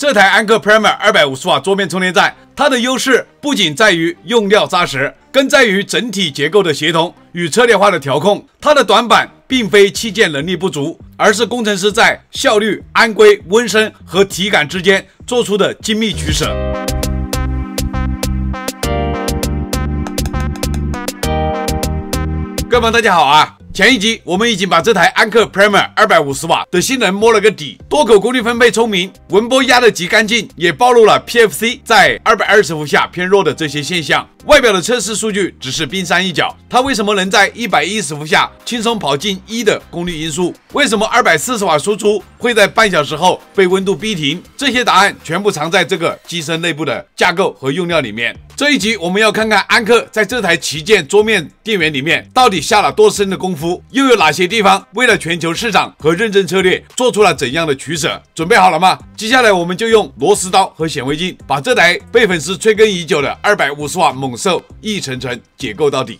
这台安克 Premier 250瓦桌面充电站，它的优势不仅在于用料扎实，更在于整体结构的协同与车联化的调控。它的短板并非器件能力不足，而是工程师在效率、安规、温升和体感之间做出的精密取舍。各位朋友，大家好啊！前一集我们已经把这台安克 Premier 250瓦的性能摸了个底，多口功率分配聪明，文波压得极干净，也暴露了 PFC 在220伏下偏弱的这些现象。外表的测试数据只是冰山一角，它为什么能在110伏下轻松跑进1的功率因素？为什么240瓦输出会在半小时后被温度逼停？这些答案全部藏在这个机身内部的架构和用料里面。这一集我们要看看安克在这台旗舰桌面电源里面到底下了多深的功夫，又有哪些地方为了全球市场和认证策略做出了怎样的取舍？准备好了吗？接下来我们就用螺丝刀和显微镜把这台被粉丝催更已久的250瓦猛兽一层层解构到底。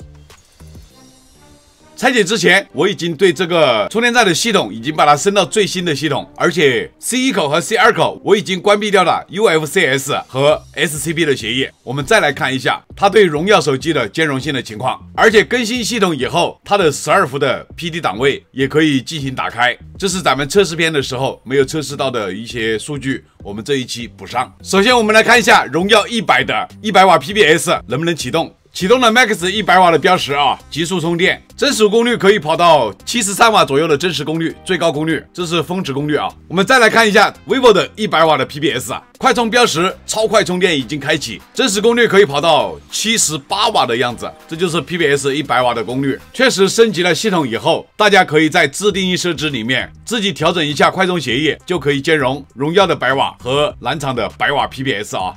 拆解之前，我已经对这个充电站的系统已经把它升到最新的系统，而且 C1 口和 C2 口我已经关闭掉了 UFCS 和 SCP 的协议。我们再来看一下它对荣耀手机的兼容性的情况，而且更新系统以后，它的12伏的 PD 档位也可以进行打开，这是咱们测试篇的时候没有测试到的一些数据，我们这一期补上。首先我们来看一下荣耀100的100瓦 PBS 能不能启动。启动了 Max 100瓦的标识啊，极速充电，真实功率可以跑到73瓦左右的真实功率，最高功率，这是峰值功率啊。我们再来看一下 vivo 的100瓦的 PBS 啊，快充标识，超快充电已经开启，真实功率可以跑到78瓦的样子，这就是 PBS 100瓦的功率。确实升级了系统以后，大家可以在自定义设置里面自己调整一下快充协议，就可以兼容荣耀的100瓦和蓝厂的100瓦 PBS 啊。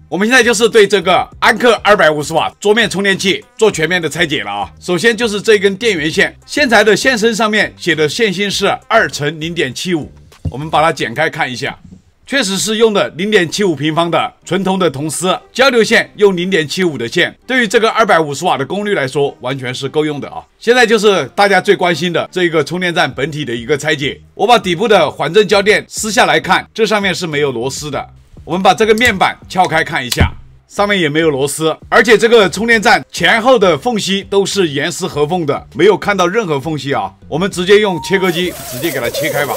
我们现在就是对这个安克250瓦桌面充电器做全面的拆解了啊。首先就是这根电源线，线材的线身上面写的线芯是2乘 0.75， 我们把它剪开看一下，确实是用的 0.75 平方的纯铜的铜丝，交流线用 0.75 的线，对于这个250瓦的功率来说完全是够用的啊。现在就是大家最关心的这个充电站本体的一个拆解，我把底部的缓震胶垫撕下来看，这上面是没有螺丝的。我们把这个面板撬开看一下，上面也没有螺丝，而且这个充电站前后的缝隙都是严丝合缝的，没有看到任何缝隙啊。我们直接用切割机直接给它切开吧。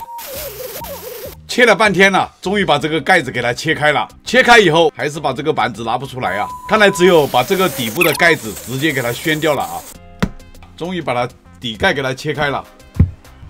切了半天了，终于把这个盖子给它切开了。切开以后还是把这个板子拿不出来啊，看来只有把这个底部的盖子直接给它掀掉了啊。终于把它底盖给它切开了，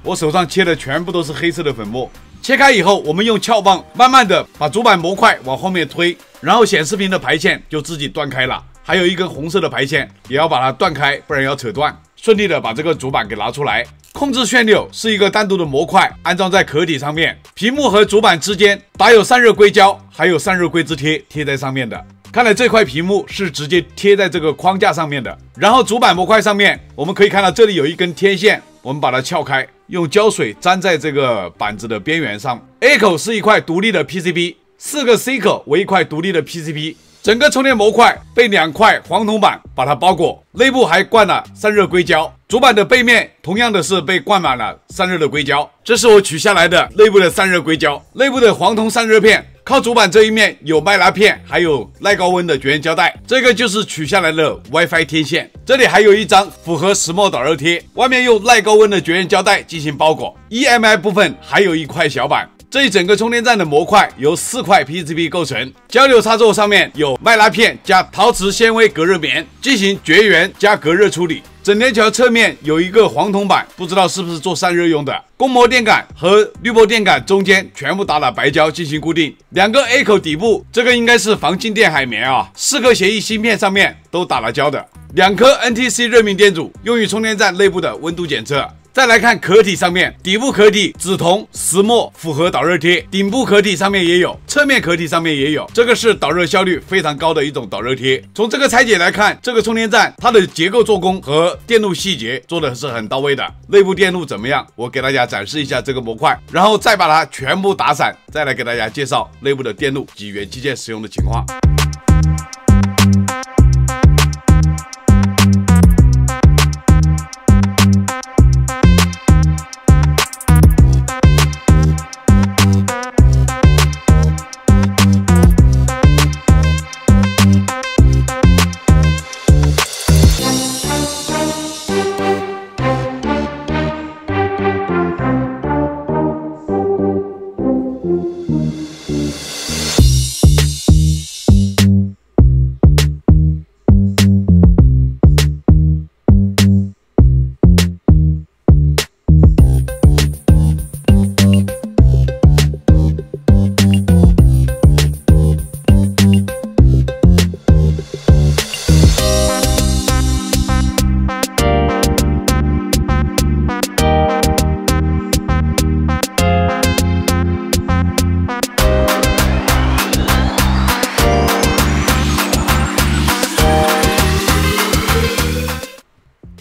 我手上切的全部都是黑色的粉末。切开以后，我们用撬棒慢慢的把主板模块往后面推，然后显示屏的排线就自己断开了，还有一根红色的排线也要把它断开，不然要扯断。顺利的把这个主板给拿出来。控制旋钮是一个单独的模块，安装在壳体上面，屏幕和主板之间打有散热硅胶，还有散热硅脂贴贴在上面的。看来这块屏幕是直接贴在这个框架上面的。然后主板模块上面，我们可以看到这里有一根天线，我们把它撬开，用胶水粘在这个板子的边缘上。A 口是一块独立的 PCB，4个 C 口为一块独立的 PCB。整个充电模块被2块黄铜板把它包裹，内部还灌了散热硅胶。主板的背面同样的是被灌满了散热的硅胶，这是我取下来的内部的散热硅胶。内部的黄铜散热片靠主板这一面有麦拉片，还有耐高温的绝缘胶带，这个就是取下来的 WiFi 天线。这里还有一张符合石墨导热贴，外面用耐高温的绝缘胶带进行包裹。EMI 部分还有一块小板。这一整个充电站的模块由4块 PCB 构成，交流插座上面有麦拉片加陶瓷纤维隔热棉，进行绝缘加隔热处理。整天桥侧面有一个黄铜板，不知道是不是做散热用的。供膜电杆和滤波电杆中间全部打了白胶进行固定。2个 A 口底部，这个应该是防静电海绵啊。4颗协议芯片上面都打了胶的。2颗 NTC 热敏电阻，用于充电站内部的温度检测。再来看壳体上面，底部壳体紫铜、石墨复合导热贴，顶部壳体上面也有，侧面壳体上面也有，这个是导热效率非常高的一种导热贴。从这个拆解来看，这个充电站它的结构做工和电路细节做的是很到位的。内部电路怎么样？我给大家展示一下这个模块，然后再把它全部打散，再来给大家介绍内部的电路及元器件使用的情况。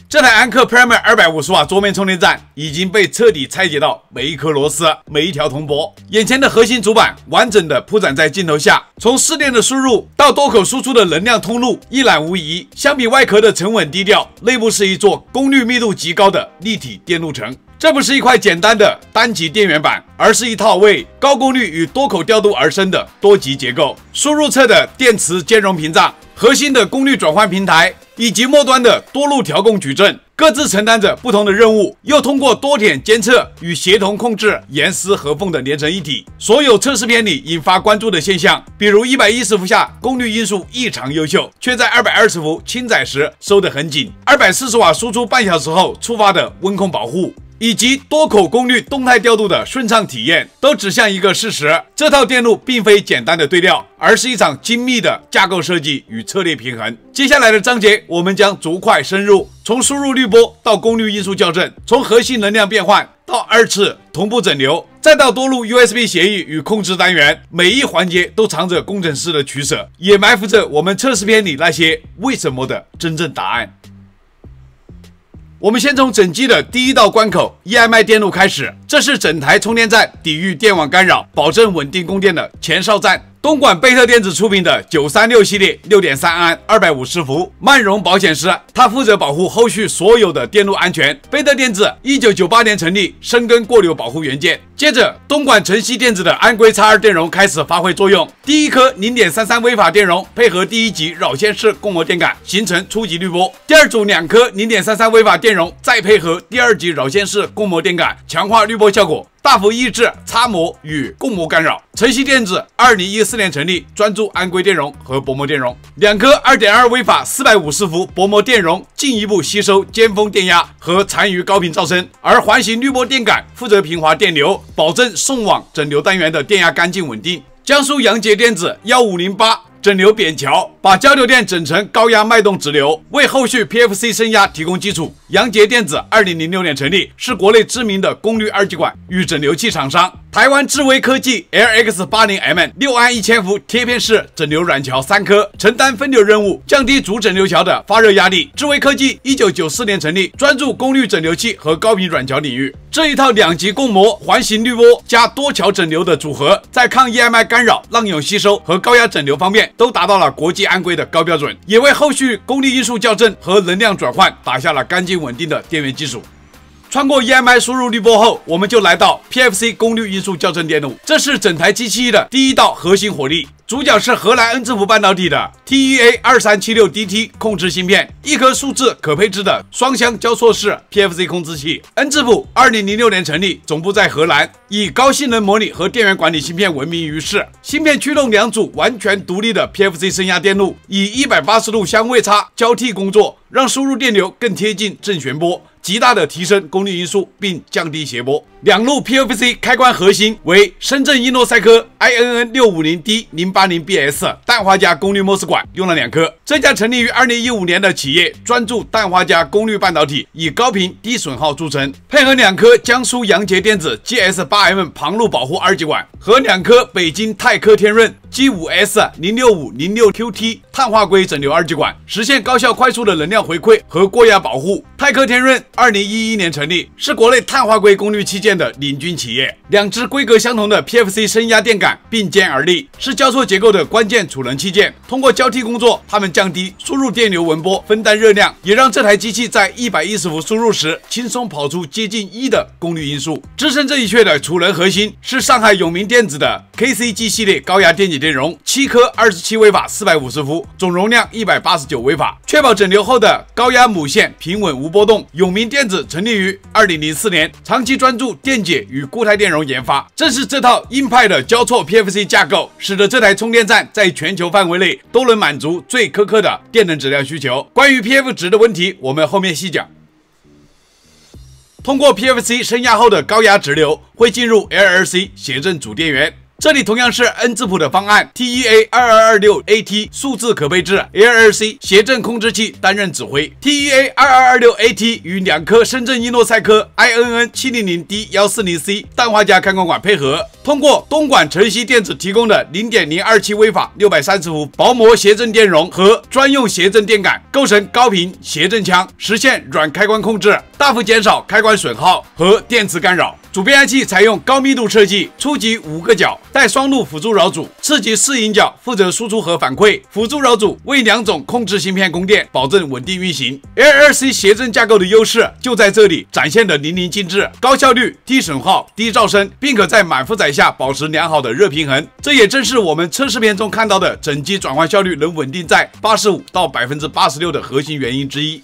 这台安克 Premier 250瓦桌面充电站已经被彻底拆解到每一颗螺丝、每一条铜箔。眼前的核心主板完整的铺展在镜头下，从市电的输入到多口输出的能量通路一览无遗。相比外壳的沉稳低调，内部是一座功率密度极高的立体电路层。这不是一块简单的单极电源板，而是一套为高功率与多口调度而生的多级结构。输入侧的电磁兼容屏障、核心的功率转换平台以及末端的多路调控矩阵，各自承担着不同的任务，又通过多点监测与协同控制严丝合缝的连成一体。所有测试片里引发关注的现象，比如110伏下功率因素异常优秀，却在220伏轻载时收得很紧，240瓦输出半小时后触发的温控保护，以及多口功率动态调度的顺畅体验，都指向一个事实：这套电路并非简单的对料，而是一场精密的架构设计与策略平衡。接下来的章节，我们将逐块深入，从输入滤波到功率因素校正，从核心能量变换到2次同步整流，再到多路 USB 协议与控制单元，每一环节都藏着工程师的取舍，也埋伏着我们测试片里那些为什么的真正答案。我们先从整机的第一道关口 EMI 电路开始，这是整台充电站抵御电网干扰、保证稳定供电的前哨站。东莞贝特电子出品的936系列 6.3 安250伏慢容保险师，它负责保护后续所有的电路安全。贝特电子1998年成立，深耕过流保护元件。接着，东莞晨曦电子的安硅 X2 电容开始发挥作用，第一颗 0.33 微法电容配合第一级扰线式共膜电感，形成初级滤波。第二组2颗 0.33 微法电容再配合第二级扰线式共膜电感，强化滤波效果，大幅抑制擦膜与共膜干扰。晨曦电子2014年成立，专注安硅电容和薄膜电容。2颗 2.2 微法450伏薄膜电容进一步吸收尖峰电压和残余高频噪声，而环形滤波电感负责平滑电流，保证送往整流单元的电压干净稳定。江苏扬杰电子1508整流扁桥，把交流电整成高压脉动直流，为后续 PFC 升压提供基础。扬杰电子2006年成立，是国内知名的功率二极管与整流器厂商。台湾智微科技 LX80M 6安1000伏贴片式整流软桥3颗，承担分流任务，降低主整流桥的发热压力。智微科技1994年成立，专注功率整流器和高频软桥领域。这一套2级共膜环形滤波加多桥整流的组合，在抗 EMI 干扰、浪涌吸收和高压整流方面都达到了国际安规的高标准，也为后续功率因素校正和能量转换打下了干净稳定的电源基础。穿过 EMI 输入滤波后，我们就来到 PFC 功率因素校正电路，这是整台机器的第一道核心火力。主角是荷兰恩智浦半导体的 TEA2376DT 控制芯片，一颗数字可配置的双向交错式 PFC 控制器。恩智浦2006年成立，总部在荷兰，以高性能模拟和电源管理芯片闻名于世。芯片驱动2组完全独立的 PFC 升压电路，以180度相位差交替工作，让输入电流更贴近正弦波，极大的提升功率因素并降低谐波。2路 PFC 开关核心为深圳英诺赛科 INN650D080BS 氮化镓功率 MOS 管，用了2颗。这家成立于2015年的企业专注氮化镓功率半导体，以高频低损耗著称，配合2颗江苏扬杰电子 GS8M 旁路保护二极管和2颗北京泰科天润 G5S06506QT 碳化硅整流二极管，实现高效快速的能量回馈和过压保护。泰科天润2011年成立，是国内碳化硅功率器件的领军企业。2支规格相同的 PFC 升压电感并肩而立，是交错结构的关键储能器件。通过交替工作，它们降低输入电流纹波，分担热量，也让这台机器在110伏输入时轻松跑出接近1的功率因素。支撑这一切的储能核心是上海永明电子的 KCG 系列高压电解电容，7颗27微法450伏，总容量189微法，确保整流后的高压母线平稳无波动。永明电子成立于2004年，长期专注电解与固态电容研发。正是这套硬派的交错 PFC 架构，使得这台充电站在全球范围内都能满足最苛刻的电能质量需求。关于 PF 值的问题，我们后面细讲。通过 PFC 升压后的高压直流会进入 LLC 谐振主电源。这里同样是 N 字谱的方案 TEA2226AT 数字可配置 ARC 谐振控制器担任指挥。TEA2226AT 与2颗深圳英诺赛科 INN700D140C 氮化镓开关管配合，通过东莞晨曦电子提供的 0.027 微法630伏薄膜谐振电容和专用谐振电感，构成高频谐振腔，实现软开关控制，大幅减少开关损耗和电磁干扰。主变压器采用高密度设计，初级5个角，带双路辅助扰组，次级4引角负责输出和反馈，辅助扰组为2种控制芯片供电，保证稳定运行。ARC 谐振架构的优势就在这里展现的淋漓尽致，高效率、低损耗、低噪声，并可在满负载下保持良好的热平衡。这也正是我们测试片中看到的整机转换效率能稳定在85%到86%的核心原因之一。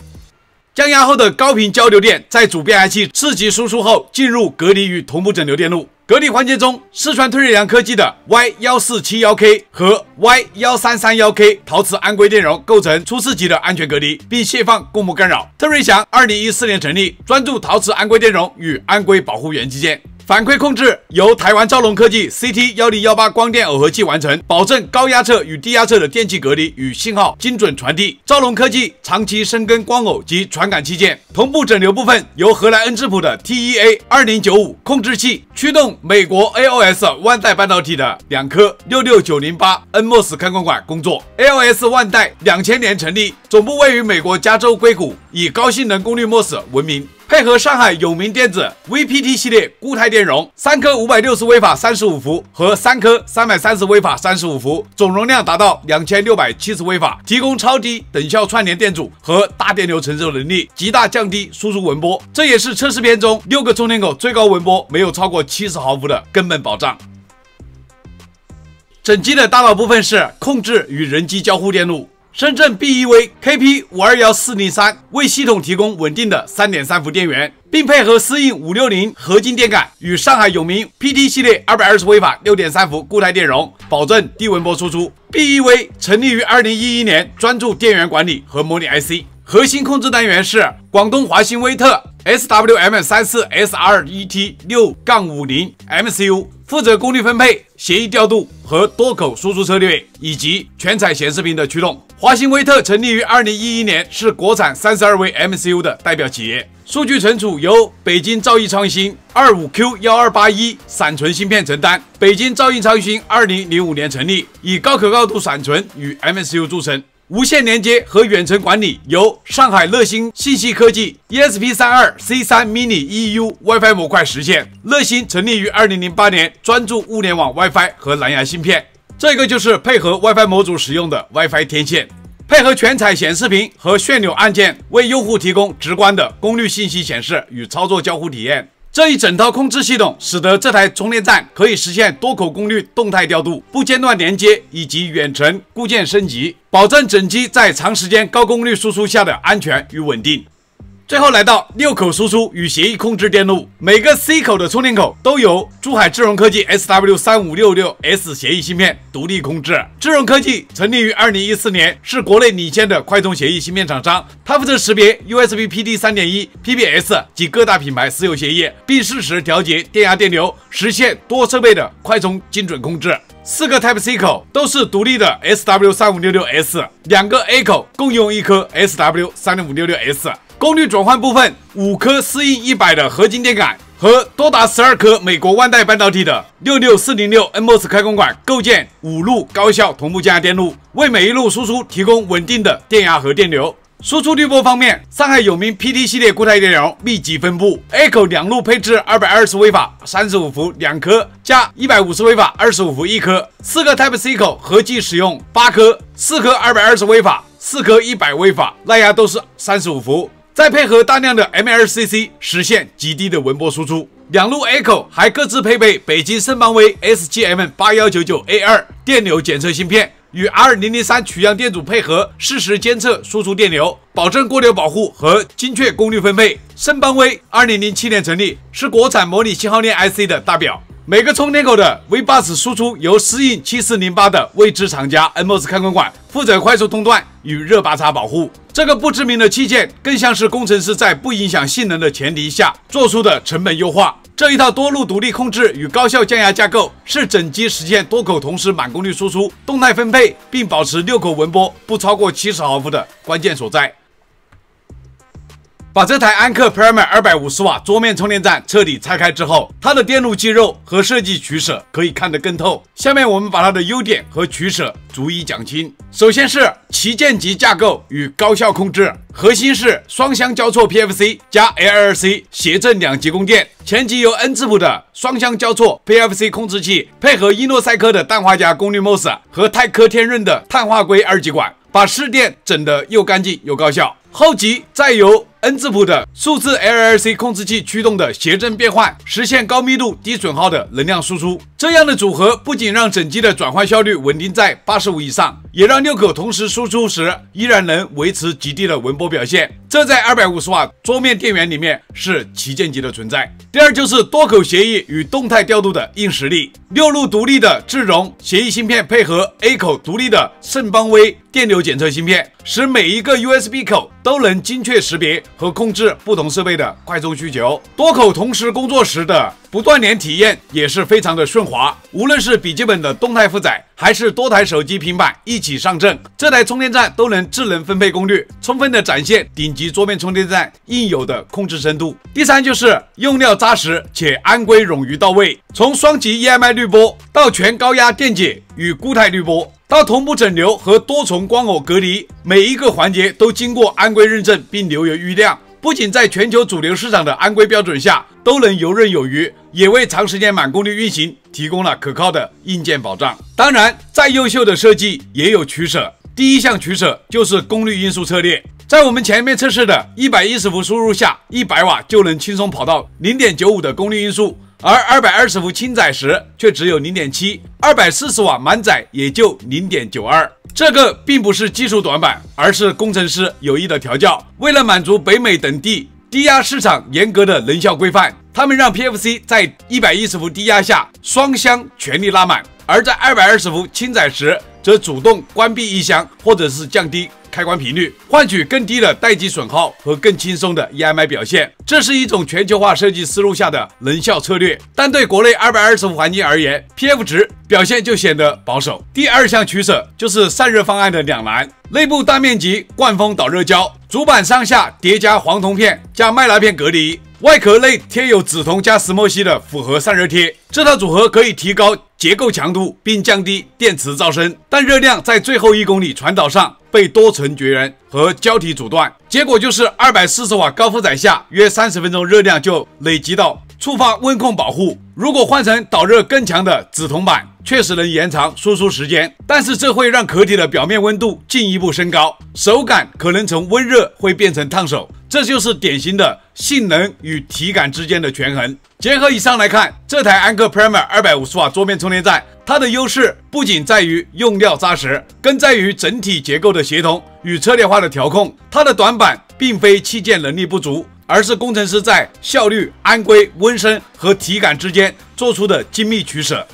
降压后的高频交流电在主变压器次级输出后进入隔离与同步整流电路。隔离环节中，四川特瑞良科技的 Y1471K 和 Y1331K 陶瓷安规电容构成初次级的安全隔离，并卸放共谋干扰。特瑞祥2014年成立，专注陶瓷安规电容与安规保护元器件。反馈控制由台湾兆龙科技 CT1018 光电耦合器完成，保证高压侧与低压侧的电气隔离与信号精准传递。兆龙科技长期深耕光耦及传感器件。同步整流部分由荷兰恩智浦的 TEA2095 控制器驱动美国 AOS 万代半导体的2颗66908 NMOS 开关管工作。AOS 万代2000年成立，总部位于美国加州硅谷，以高性能功率 MOS 闻名。配合上海有名电子 VPT 系列固态电容，3颗560微法35伏和3颗330微法35伏，总容量达到2670微法，提供超低等效串联电阻和大电流承受能力，极大降低输出纹波。这也是测试片中6个充电口最高纹波没有超过70毫伏的根本保障。整机的大脑部分是控制与人机交互电路。深圳 BEV KP521403 为系统提供稳定的 3.3 伏电源，并配合思应560合金电感与上海有名 PT 系列220微法 6.3 伏固态电容，保证低纹波输出。BEV 成立于2011年，专注电源管理和模拟 IC。核心控制单元是广东华星威特 SWM34SRET6-50 MCU， 负责功率分配、协议调度和多口输出策略，以及全彩显示屏的驱动。华星威特成立于2011年，是国产32位 MCU 的代表企业。数据存储由北京兆易创新 25Q1281 闪存芯片承担。北京兆易创新2005年成立，以高可靠度闪存与 MCU 著称。无线连接和远程管理由上海乐星信息科技 ESP32C3 Mini EU WiFi 模块实现。乐星成立于2008年，专注物联网 WiFi 和蓝牙芯片。这个就是配合 WiFi 模组使用的 WiFi 天线。配合全彩显示屏和旋钮按键，为用户提供直观的功率信息显示与操作交互体验。这一整套控制系统使得这台充电站可以实现多口功率动态调度、不间断连接以及远程固件升级，保证整机在长时间高功率输出下的安全与稳定。最后来到6口输出与协议控制电路，每个 C 口的充电口都由珠海智荣科技 SW3566S 协议芯片独立控制。智荣科技成立于2014年，是国内领先的快充协议芯片厂商，它负责识别 USB PD 3.1、PBS 及各大品牌私有协议，并适时调节电压电流，实现多设备的快充精准控制。4个 Type-C 口都是独立的 SW3566S，2个 A 口共用1颗 SW3566S。功率转换部分，5颗思应100的合金电感和多达12颗美国万代半导体的66406 NMOS 开关管构建5路高效同步降压电路，为每一路输出提供稳定的电压和电流。输出滤波方面，上海有名 PT 系列固态电容密集分布 ，A 口2路配置220微法35伏2颗，加150微法25伏1颗，4个 Type-C 口合计使用8颗，4颗220微法，4颗100微法，耐压都是35伏。再配合大量的 MLCC， 实现极低的纹波输出。2路 A 口还各自配备北京盛邦威 SGM8199A2 电流检测芯片，与 R003 取样电阻配合，适时监测输出电流，保证过流保护和精确功率分配。盛邦威2007年成立，是国产模拟信号链 IC 的大表。每个充电口的 V-Bus 输出由思应7408的未知厂家 NMOS 开关管负责快速通断与热拔插保护。这个不知名的器件更像是工程师在不影响性能的前提下做出的成本优化。这一套多路独立控制与高效降压架构，是整机实现多口同时满功率输出、动态分配，并保持6口文波不超过70毫伏的关键所在。把这台安克 Premier 250瓦桌面充电站彻底拆开之后，它的电路肌肉和设计取舍可以看得更透。下面我们把它的优点和取舍逐一讲清。首先是旗舰级架构与高效控制，核心是双相交错 PFC 加 LLC 谐振2级供电，前级由 N 字谱的双相交错 PFC 控制器，配合伊诺赛科的氮化镓功率 MOS 和泰科天润的碳化硅2极管，把市电整得又干净又高效。后级再由 N 字谱的数字 LLC 控制器驱动的谐振变换，实现高密度、低损耗的能量输出。这样的组合不仅让整机的转换效率稳定在85以上，也让6口同时输出时依然能维持极低的文波表现。这在250瓦桌面电源里面是旗舰级的存在。第二就是多口协议与动态调度的硬实力，6路独立的智荣协议芯片配合 A 口独立的盛邦威电流检测芯片，使每一个 USB 口都能精确识别和控制不同设备的快充需求。多口同时工作时的不断联体验也是非常的顺滑，无论是笔记本的动态负载，还是多台手机平板一起上阵，这台充电站都能智能分配功率，充分的展现顶级桌面充电站应有的控制深度。第三就是用料扎实且安规冗余到位，从双级 EMI 滤波到全高压电解与固态滤波，到同步整流和多重光偶隔离，每一个环节都经过安规认证并留有余量，不仅在全球主流市场的安规标准下都能游刃有余，也为长时间满功率运行提供了可靠的硬件保障。当然，再优秀的设计也有取舍。第一项取舍就是功率因素策略。在我们前面测试的110伏输入下，100瓦就能轻松跑到 0.95 的功率因素，而220伏轻载时却只有 0.7， 240瓦满载也就 0.92。这个并不是技术短板，而是工程师有意的调教。为了满足北美等地低压市场严格的能效规范，他们让 PFC 在110伏低压下双箱全力拉满，而在220伏轻载时则主动关闭一箱或者是降低开关频率，换取更低的待机损耗和更轻松的 EMI 表现。这是一种全球化设计思路下的能效策略，但对国内220伏环境而言 ，PF 值表现就显得保守。第二项取舍就是散热方案的两难，内部大面积灌封导热胶，主板上下叠加黄铜片加麦蜡片隔离，外壳内贴有紫铜加石墨烯的复合散热贴。这套组合可以提高结构强度并降低电磁噪声，但热量在最后1公里传导上被多层绝缘和胶体阻断，结果就是240瓦高负载下约30分钟热量就累积到触发温控保护。如果换成导热更强的紫铜板，确实能延长输出时间，但是这会让壳体的表面温度进一步升高，手感可能从温热会变成烫手，这就是典型的性能与体感之间的权衡。结合以上来看，这台安克 Premier 250瓦桌面充电站，它的优势不仅在于用料扎实，更在于整体结构的协同与策略化的调控。它的短板并非器件能力不足，而是工程师在效率、安规、温升和体感之间做出的精密取舍。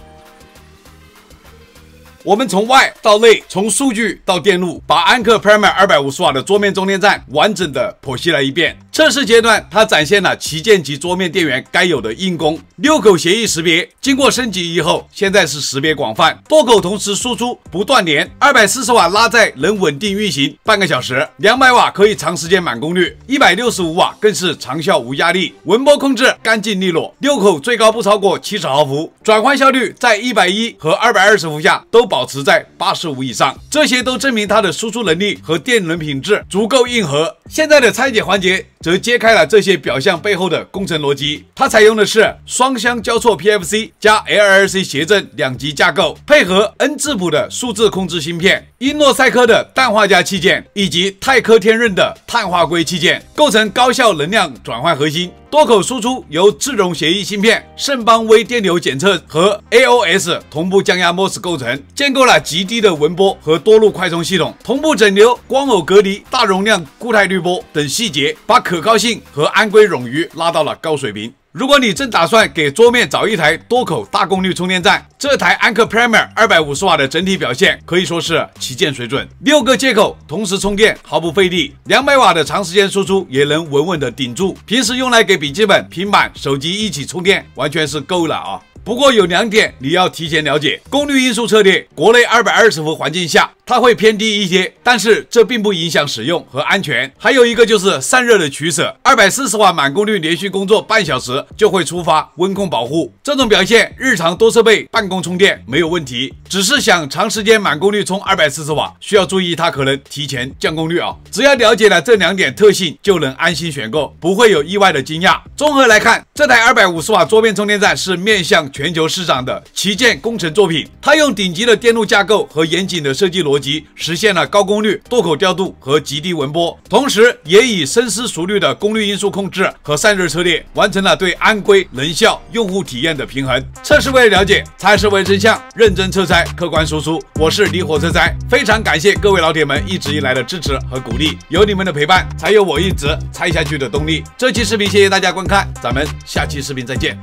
我们从外到内，从数据到电路，把安克 Premier 250瓦的桌面充电站完整的剖析了一遍。测试阶段，它展现了旗舰级桌面电源该有的硬功，6口协议识别，经过升级以后，现在是识别广泛，多口同时输出不断连，240瓦拉载能稳定运行半个小时，200瓦可以长时间满功率，165瓦更是长效无压力，文波控制干净利落，6口最高不超过70毫伏，转换效率在110和220伏下都保持在85以上，这些都证明它的输出能力和电能品质足够硬核。现在的拆解环节则揭开了这些表象背后的工程逻辑。它采用的是双相交错 PFC 加 LLC 谐振2级架构，配合 N 字谱的数字控制芯片、英诺赛科的氮化镓器件以及泰科天润的碳化硅器件，构成高效能量转换核心。多口输出由智荣协议芯片、盛邦微电流检测和 AOS 同步降压 MOS 构成，建构了极低的文波和多路快充系统，同步整流、光偶隔离、大容量固态滤波等细节，把可靠性和安规冗余拉到了高水平。如果你正打算给桌面找一台多口大功率充电站，这台安克 Premier 250瓦的整体表现可以说是旗舰水准，6个接口同时充电毫不费力，200瓦的长时间输出也能稳稳的顶住，平时用来给笔记本、平板、手机一起充电完全是够了啊。不过有2点你要提前了解，功率因素策略，国内220伏环境下它会偏低一些，但是这并不影响使用和安全。还有一个就是散热的取舍，240瓦满功率连续工作半小时就会触发温控保护，这种表现日常多设备办公充电没有问题，只是想长时间满功率充240瓦，需要注意它可能提前降功率啊。只要了解了这2点特性，就能安心选购，不会有意外的惊讶。综合来看，这台250瓦桌边充电站是面向全球市场的旗舰工程作品，它用顶级的电路架构和严谨的设计逻辑，实现了高功率、多口调度和极低文波，同时也以深思熟虑的功率因素控制和散热策略，完成了对安规、能效、用户体验的平衡。测试为了了解，才是为真相，认真测猜，客观输出。我是离火车斋，非常感谢各位老铁们一直以来的支持和鼓励，有你们的陪伴，才有我一直猜下去的动力。这期视频谢谢大家观看，咱们下期视频再见。